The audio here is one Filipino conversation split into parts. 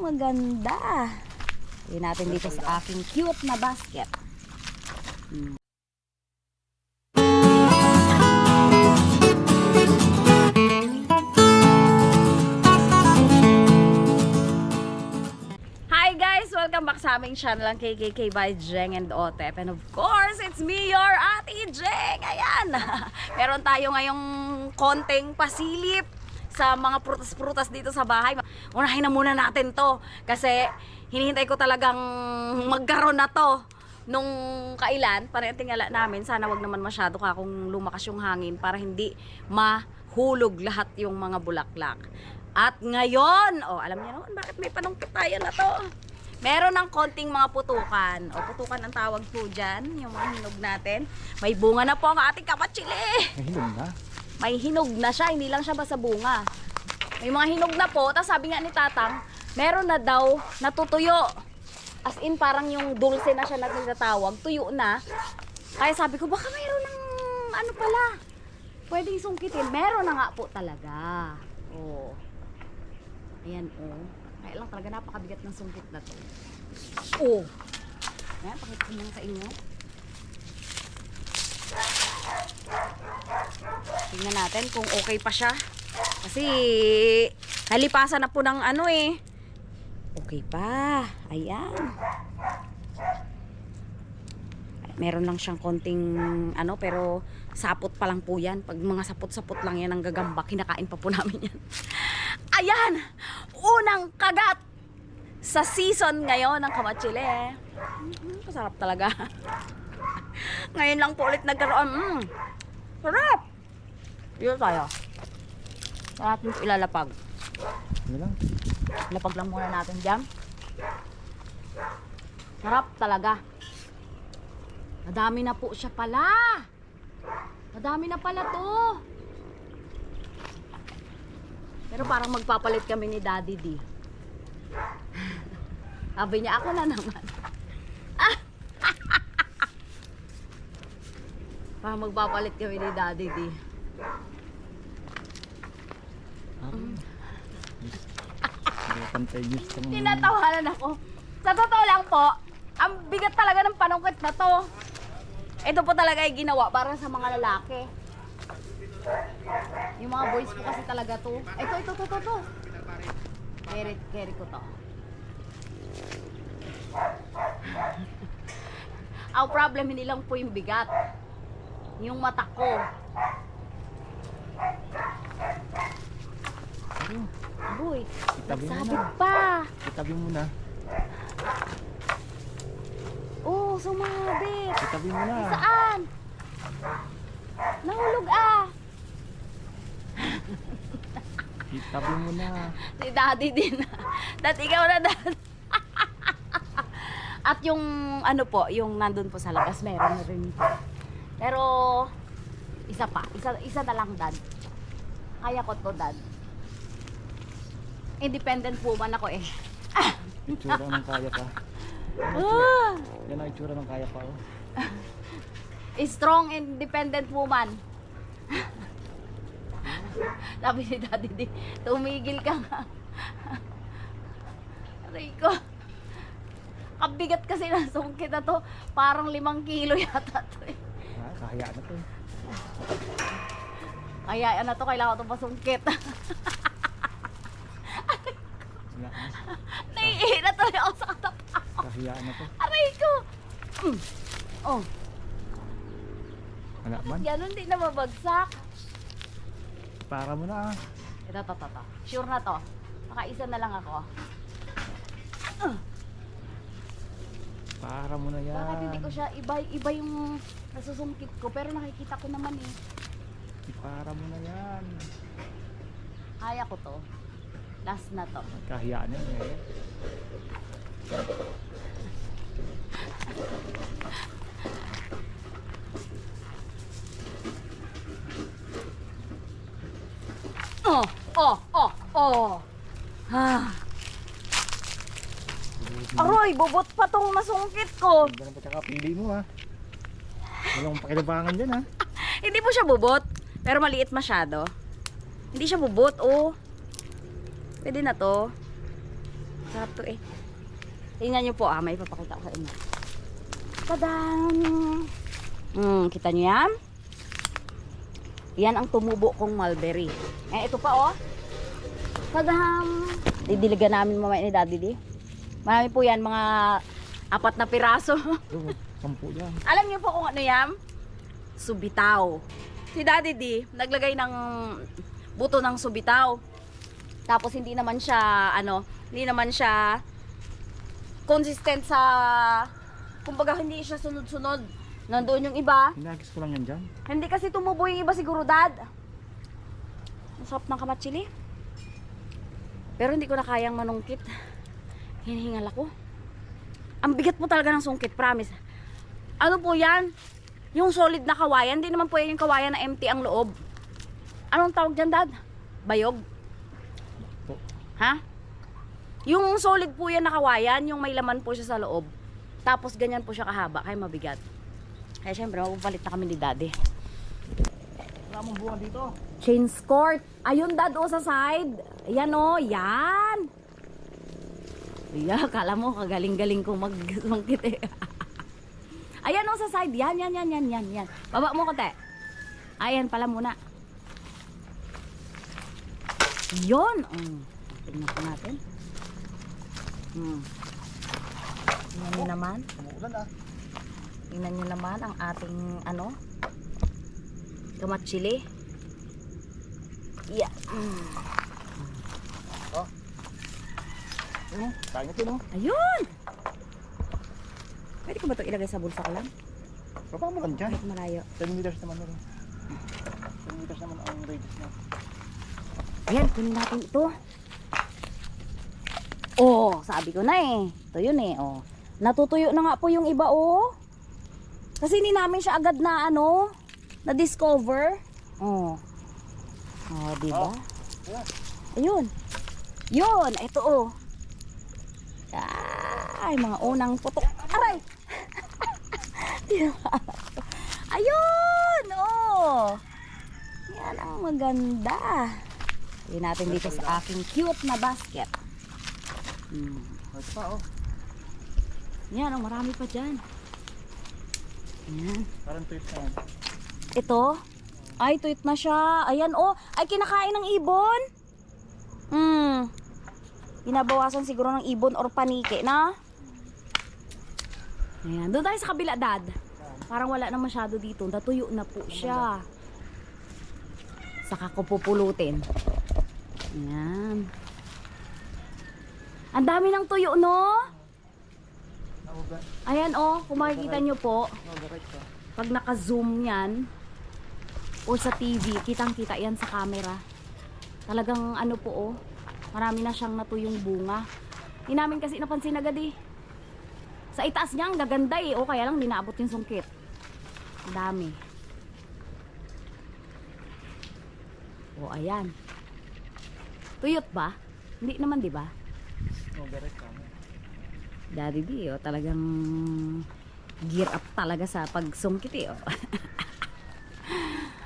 maganda. Tingnan natin dito sa aking cute na basket. Hi guys! Welcome back sa aming channel ang KKK by Jeng and Otep. And of course, it's me, your Ate Jeng! Ayan! Meron tayo ngayong konting pasilip sa mga prutas-prutas dito sa bahay. Unahin na muna natin to kasi hinihintay ko talagang magkaroon na to nung kailan. Para tingala namin, sana wag naman masyado kung lumakas yung hangin para hindi mahulog lahat yung mga bulaklak. At ngayon, alam niyo naman bakit may panungkit tayo na to. Meron ng konting mga putukan. Putukan ang tawag po dyan, yung mga hinog natin. May bunga na po ang ating kapatchili. May hinog na? May hinog na siya, hindi lang siya basta bunga. May mga hinog na po, tapos sabi nga ni Tatang, meron na daw natutuyo. As in, parang yung dulce na siya na tinatawag, tuyo na. Kaya sabi ko, baka meron ng ano pala, pwedeng sungkitin. Meron na nga po talaga. Ayan, kaya lang talaga napakabigat ng sungkit na to. Ayan, pakita ko lang sa inyo. Tingnan natin kung okay pa siya. Kasi nalipasan na po ng ano Okay pa. Ayan. Meron lang siyang konting pero sapot pa lang po yan. Pag mga sapot-sapot lang yan ang gagamba, kinakain pa po namin yan. Ayan! Unang kagat sa season ngayon ng kamachile. Masarap talaga. Ngayon lang po ulit nagkaroon. Sarap! Yun tayo. Sa atin ilalapag. Ano lang? Lapag lang muna natin dyan. Sarap talaga. Madami na po siya pala. Madami na pala to. Pero parang magpapalit kami ni Daddy D. Sabi niya, ako na naman. Parang magpapalit kami ni Daddy D. Tinatawanan ako. Sa totoo lang po, ang bigat talaga ng panungkit na to. Ito po talaga ay ginawa para sa mga lalaki. Yung mga boys po kasi talaga to. Ito. Carry ko to. Ang problem, hindi lang po yung bigat. Yung mata ko. Boy, nagsabit pa. Itabi mo na. Sumabit. Itabi mo na. Saan? Nahulog Itabi mo na. Si Daddy din. Dati ikaw na, Dad. At yung yung nandun po sa labas, meron na rin po. Pero isa pa, isa na lang, Dad. Kaya ko to, Dad. Independent woman ako Itsura ng kaya pa. Yan ang itsura ng kaya pa. Strong independent woman. Sabi ni Daddy D, tumigil ka nga. Aray ko. Kabigat kasi ng sungkit na to. Parang 5 kilo yata to Kahayaan na to. Kaya na to, kailangan to masungkit. Naiihi na tuloy ako sa katapaw. Kahayaan na to. Aray ko. Wala man. Ganun din na mabagsak. Para mo na. Ito. Sure na to. Makaisa na lang ako. Para mo na yan. Bakit hindi ko siya iba yung nasusungkit ko, pero nakikita ko naman Para mo na yan. Kaya ko to. Last na to. Kahayaan yan. Aroy, bubot pa tong nasungkit ko. Ganda pa tsaka pili mo Walang pakilabangan dyan Hindi po siya bubot, pero maliit masyado. Hindi siya bubot, Pwede na to. Sarap to eh. Tingnan nyo po may ipapakita ko sa inyo. Tadam! Kita nyo yan? Yan ang tumubo kong mulberry. Ito pa Tadam! Didiligan namin mamaya ni Daddy di. Marami po yan, mga 4 na piraso. 10 yan. Alam niyo po kung ano yan? Subitaw. Si Daddy D, naglagay ng buto ng subitaw. Tapos hindi naman siya, hindi naman siya consistent sa, kumbaga hindi siya sunod-sunod. Nandoon yung iba. Hinagis ko lang yan dyan. Hindi kasi tumubo yung iba siguro, Dad. Masarap ng kamatsili. Pero hindi ko na kayang manungkit. Hinihingal ako. Ang bigat po talaga ng sungkit, promise. Ano po yan? Yung solid na kawayan. Hindi naman po yan yung kawayan na empty ang loob. Anong tawag dyan, Dad? Bayog? Ha? Yung solid po yan na kawayan, yung may laman po siya sa loob. Tapos ganyan po siya kahaba, kaya mabigat. Kaya syempre, mapapalit na kami ni Daddy. Wala mong buwan dito. Chain skirt. Ayun, Dad, sa side. Ayan yan. Yeah, kala mo, kagaling-galing kong mag-sungkit eh. Ayan sa side. Yan. Baba mo konti. Ayan pala muna. Yun. Tingnan po natin. Tingnan nyo naman. Umuulan Tingnan nyo naman ang ating kamatsili. Yeah. Kaya nyo Ayun! Pwede ko ba ito ilagay sa bulsa ko lang? Baba mo lang dyan. Kahit malayo. 10 meters naman na rin. 10 meters naman ang radius na. Ayan, kunin natin ito. Sabi ko na eh. Ito yun eh. Natutuyo na nga po yung iba Kasi hindi namin siya agad na na-discover. Diba? Ayun. Yun, ito Ay, mga unang putok. Aray! Ayun! Yan ang maganda. Tingnan natin dito sa aking cute na basket. Ito pa Yan, marami pa dyan. Yan. Parang twist na yan. Ito? Ay, tuyot na siya. Ayan, ay kinakain ng ibon. Binabawasan siguro ng ibon or panike na. Ayan, doon tayo sa kabila, Dad. Parang wala na masyado dito. Natuyo na po siya. Saka ko pupulutin. Ayan. Ang dami ng tuyo, no? Ayan, kung makikita nyo po, pag naka-zoom yan, o sa TV, kitang-kita yan sa camera. Talagang marami na siyang natuyong bunga. Hindi namin kasi napansin agad eh. Sa itaas niya, ang gaganda eh. Kaya lang, di naabot yung sungkit. Ang dami. Ayan. Tuyot ba? Hindi naman, di ba? Daddy D, talagang gear up talaga sa pagsungkit eh.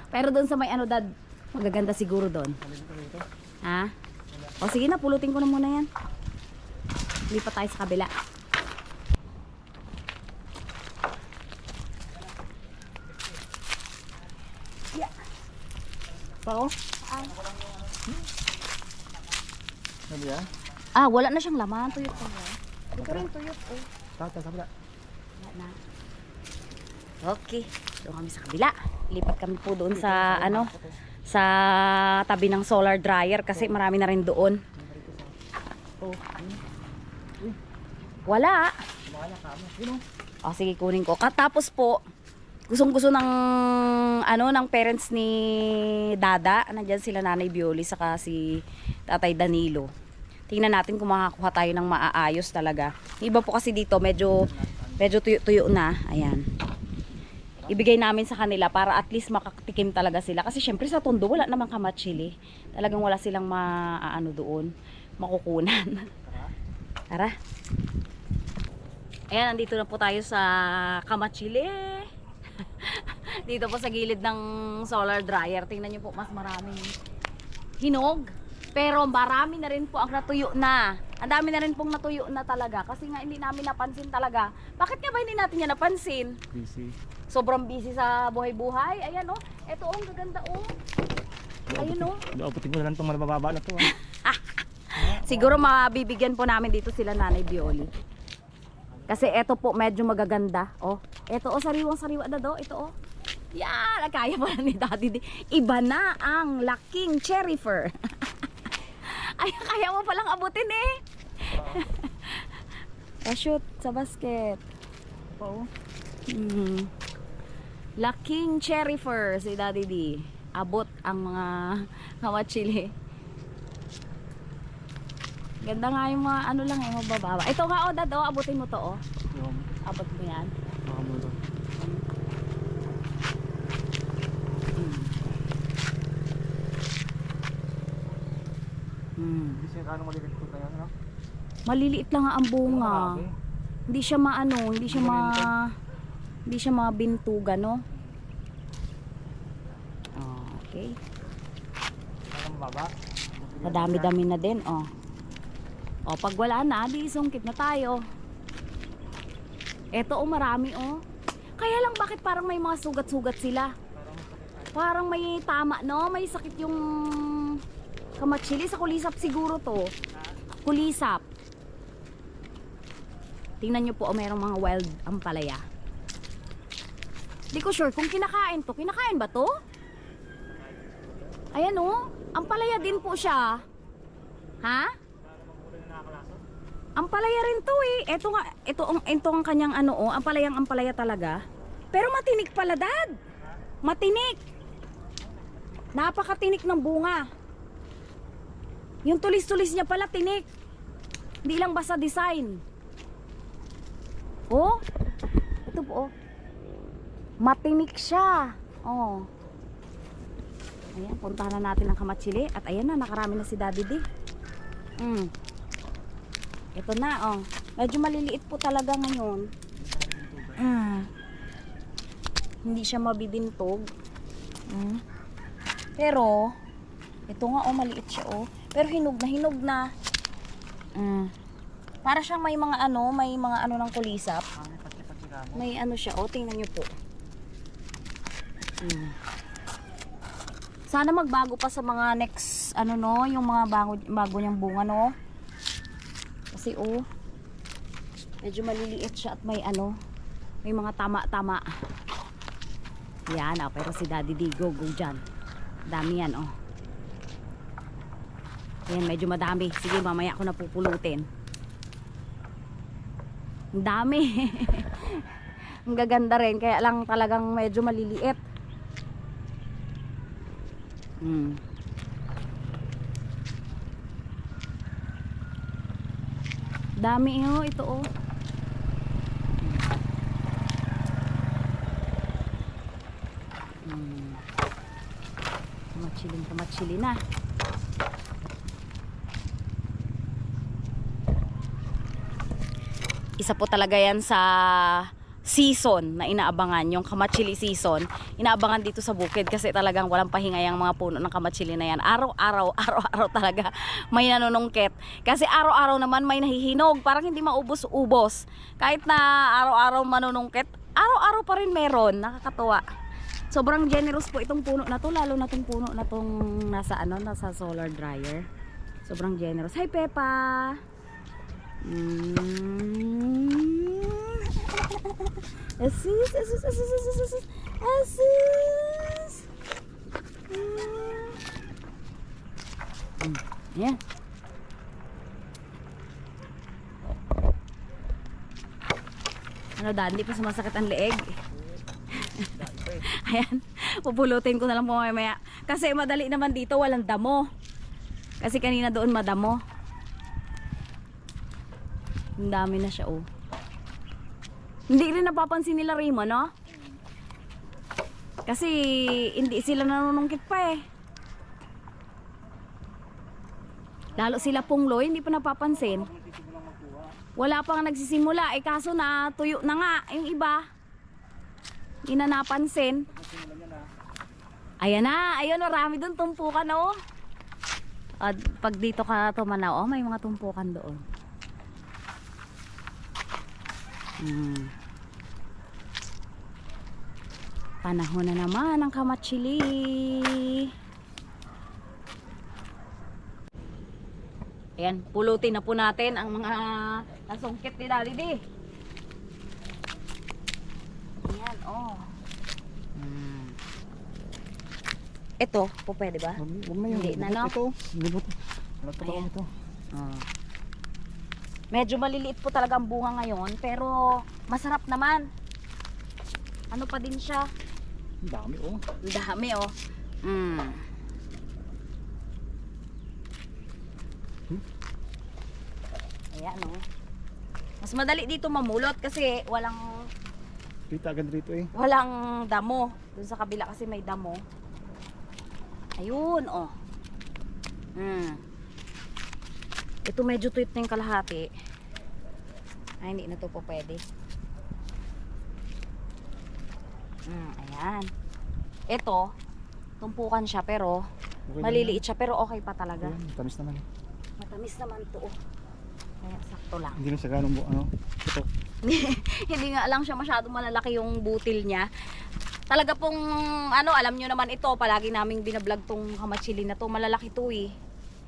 Pero doon sa may Dad, magaganda siguro doon. Ha? Sige na, pulutin ko na muna yan. Lipat tayo sa kabila. Yeah. Pao? Ano yan? Wala na siyang laman. Tuyot pa yan. Ito rin tuyot Tata, sa kabila. Wala na. Okay. Doon kami sa kabila. Lipat kami po doon sa sa tabi ng solar dryer kasi marami na rin doon. Wala. Sige, kunin ko. Katapos po, gustong-gusto ng ng parents ni Dada. Nandiyan sila Nanay Bioli saka si Tatay Danilo. Tingnan natin kung makakuha tayo ng maaayos talaga. Iba po kasi dito medyo tuyo-tuyo na. Ayan. Ibigay namin sa kanila para at least makatikim talaga sila. Kasi syempre sa Tondo wala namang kamatsili. Talagang wala silang doon. Makukunan. Tara. Ayan, nandito na po tayo sa kamatsili. Dito po sa gilid ng solar dryer. Tingnan nyo po, mas maraming hinog. Pero marami na rin po ang natuyo na. Ang dami na rin pong natuyo na talaga kasi nga hindi namin napansin talaga. Bakit nga ba hindi natin yan napansin? Busy. Sobrang busy sa buhay-buhay. Ayan oh. Ito oh, ang gaganda oh. Ayun oh. Looputin ko na lang itong mababa na to. Siguro mabibigyan po namin dito sila Nanay Bioli. Kasi eto po medyo magaganda. Oh, eto oh, sariwang-sariwa na do. Ito oh. Yan, kaya pala ni Daddy. Iba na ang laking cherry fir. Ay, kaya mo palang abutin eh. Shoot sa basket. Oo. Laking cherry fir si Daddy D. Abot ang mga kamachili. Ganda nga yung mga ano lang eh, mabababa. Ito nga oh, Dad, oh, abutin mo to oh. Yung Abot mo yan. makamulo. Hindi siya kano maliit po tayo, ano? Maliliit lang nga ang bunga. Marami. Hindi siya maano, hindi siya mabintugan, no? Okay. Kaya mababa. Madami-dami na din, oh. O, pag wala na, di sungkit na tayo. Eto, oh, marami, oh. Kaya lang, bakit parang may mga sugat-sugat sila? Parang may tama, no? May sakit yung kamachili. Sa kulisap siguro to. Kulisap. Tingnan nyo po, oh, merong mga wild ampalaya. Di ko sure kung kinakain to. Kinakain ba to? Ayan, oh. Ampalaya din po siya. Ha? Ampalaya rin to eh. Ito ang kanyang ano oh, ampalaya talaga. Pero matinik pala, Dad. Matinik. Napakatinik ng bunga. Yung tulis-tulis niya pala tinik. Hindi lang basta design. Oh. Ito po oh. Matinik siya. Oh. Ayan, puntahan na natin ang kamachili. At ayan na, nakarami na si Daddy D. Ito na, oh. Medyo maliliit po talaga ngayon. Hindi siya mabibintog. Pero, ito nga, oh, maliit siya, oh. Pero hinog na. Para siyang may mga ano ng kulisap. May ano siya, oh, tingnan nyo po. Sana magbago pa sa mga next, ano no, yung mga bago niyang bunga, no. Kasi oh, medyo maliliit siya at may ano, may mga tama-tama. Yan, oh, pero si Daddy D, go dyan. Dami yan, oh. Yan, medyo madami. Sige, mamaya ako na pupulutin. Ang dami. Ang gaganda rin, kaya lang talagang medyo maliliit. Dami oh, ito oh. Kamachili na. Isa po talaga yan sa season na inaabangan, yung kamachili season. Inaabangan dito sa bukid kasi talagang walang pahinga yung mga puno ng kamachili na yan. Araw-araw talaga may nanunungkit. Kasi araw-araw naman may nahihinog. Parang hindi maubos-ubos. Kahit na araw-araw manunungkit, araw-araw pa rin meron. Nakakatuwa. Sobrang generous po itong puno na to, lalo na itong puno na itong nasa solar dryer. Sobrang generous. Hi, Peppa! Asus. Yan. Ano, Dad, hindi pa sumasakit ang leeg. Ayan, pupulutin ko na lang po mamaya. Kasi madali naman dito, walang damo. Kasi kanina doon madamo. Ang dami na siya, oh. Hindi rin napapansin nila Rima, no? Kasi hindi sila nanunungkit pa eh. Lalo sila Pungloy, hindi pa napapansin. Wala pang nagsisimula, eh kaso na tuyo na nga yung iba. Hindi na napansin. Ayan na, ayun, marami doon tumpukan, oh. At pag dito ka tumanaw, oh, may mga tumpukan doon. Panahon na naman ang kamatsili. Ayan, pulutin na po natin ang mga nasungkit ni Daddy D. Ayan, oh. Ito, po pwede ba? Huwag na yun. Hindi na, no? Ito. Libot. Ano pa Ayan. ito? Oh. Medyo maliliit po talaga ang bunga ngayon, pero masarap naman. Ano pa din siya? Ang dami oh. Ang dami oh. Ayan oh. Mas madali dito mamulot kasi walang Kita agad rito eh. walang damo. Doon sa kabila kasi may damo. Ayun oh. Ito medyo tuwit na yung kalahati. Ay, hindi na to po pwede. Ayan. Ito, tumpukan siya pero Okay maliliit siya pero okay pa talaga. Ayan, tamis naman. Matamis naman to. Oh. Kaya sakto lang. Hindi na siya ganong ano. Ito. Hindi nga lang siya masyadong malalaki yung butil niya. Talaga pong ano, alam nyo naman ito, palagi naming binablog tong kamatsili na to. Malalaki to eh.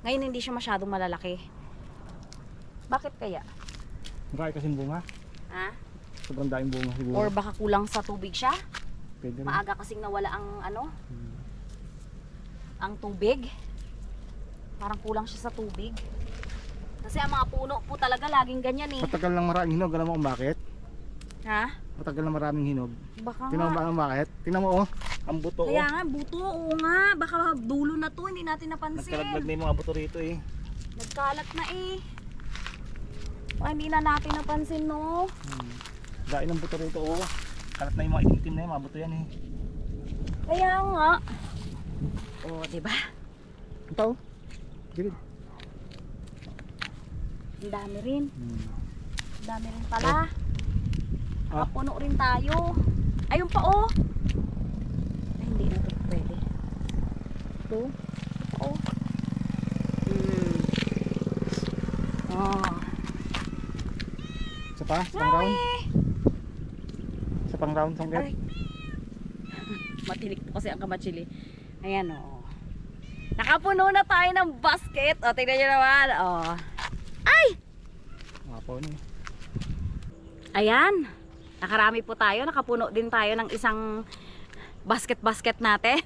Ngayon hindi siya masyadong malalaki. Bakit kaya? Marami kasing bunga. Ha? Sobrang daming bunga siguro. Or baka kulang sa tubig siya? Pwede rin. Maaga kasing nawala ang ano, ang tubig. Parang kulang siya sa tubig. Kasi ang mga puno po talaga laging ganyan eh. Matagal lang maraming hinog. Alam mo kung bakit? Ha? Matagal lang maraming hinog. Baka Tingnan mo nga. ba kung bakit? Tingnan mo oh. Ang buto oh. Kaya nga, buto, oo nga. Baka dulo na to, hindi natin napansin. Nagkalaglag na yung mga buto rito eh. Nagkalat na eh. Baka hindi na natin napansin, no? Dahil ng buto rito oh. Kalat na yung mga itim na yung mga buto yan eh. Kaya nga. Oo, diba? Ito oh. Gilid. Ang dami rin. Ang dami rin pala. Ah. Nakapuno rin tayo. Ayun pa, oh. Ay, hindi na to pwede. Ito. Oh. Oh. Isa pa? Isang round? Sorry. Isa pang round sangkit? Ay. Matinik po kasi ang kamatsili. Ayan o. Nakapuno na tayo ng basket. O, tingnan nyo naman. O. Ay! Mapaw na eh. Ayan. Nakarami po tayo. Nakapuno din tayo ng isang basket natin.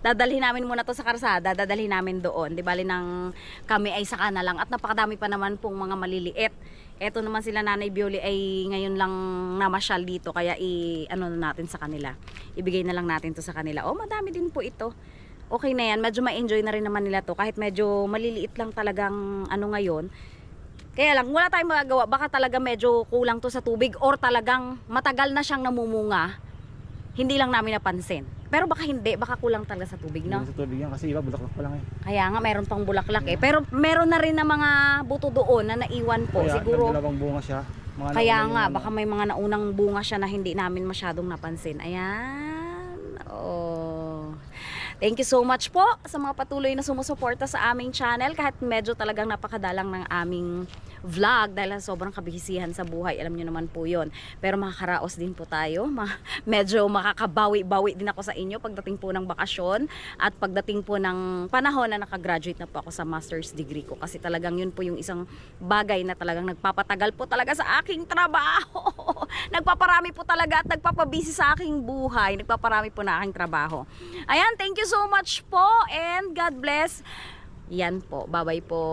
Dadalhin namin muna to sa karsada. Dadalhin namin doon. Di bali nang kami ay saka na lang. At napakadami pa naman pong mga maliliit. Eto naman sila Nanay Bioli ay ngayon lang namasyal dito. Kaya ano na natin sa kanila. Ibigay na lang natin to sa kanila. Oh, madami din po ito. Okay na yan. Medyo ma-enjoy na rin naman nila to. Kahit medyo maliliit lang talagang ano ngayon. Kaya lang, wala tayong magagawa. Baka talaga medyo kulang to sa tubig. Or talagang matagal na siyang namumunga. Hindi lang namin napansin. Pero baka hindi. Baka kulang talaga sa tubig, no? Hindi sa tubig yan kasi iba bulaklak pa lang eh. Kaya nga, meron pang bulaklak eh. Pero meron na rin na mga buto doon na naiwan po. Kaya Siguro. nagdalawang bunga siya. Mga Kaya nauna nga, yung baka may mga naunang bunga siya na hindi namin masyadong napansin. Ayan. Oh. Thank you so much po sa mga patuloy na sumusuporta sa aming channel. Kahit medyo talagang napakadalang ng aming vlog dahil sobrang kabihisihan sa buhay. Alam nyo naman po yun. Pero makakaraos din po tayo. Medyo makakabawi-bawi din ako sa inyo pagdating po ng bakasyon at pagdating po ng panahon na nakagraduate na po ako sa master's degree ko. Kasi talagang yun po yung isang bagay na talagang nagpapatagal po talaga sa aking trabaho. Nagpaparami po talaga at nagpapabisi sa aking buhay. Nagpaparami po na aking trabaho. Ayan, thank you so much po and God bless. Yan po. Bye-bye po.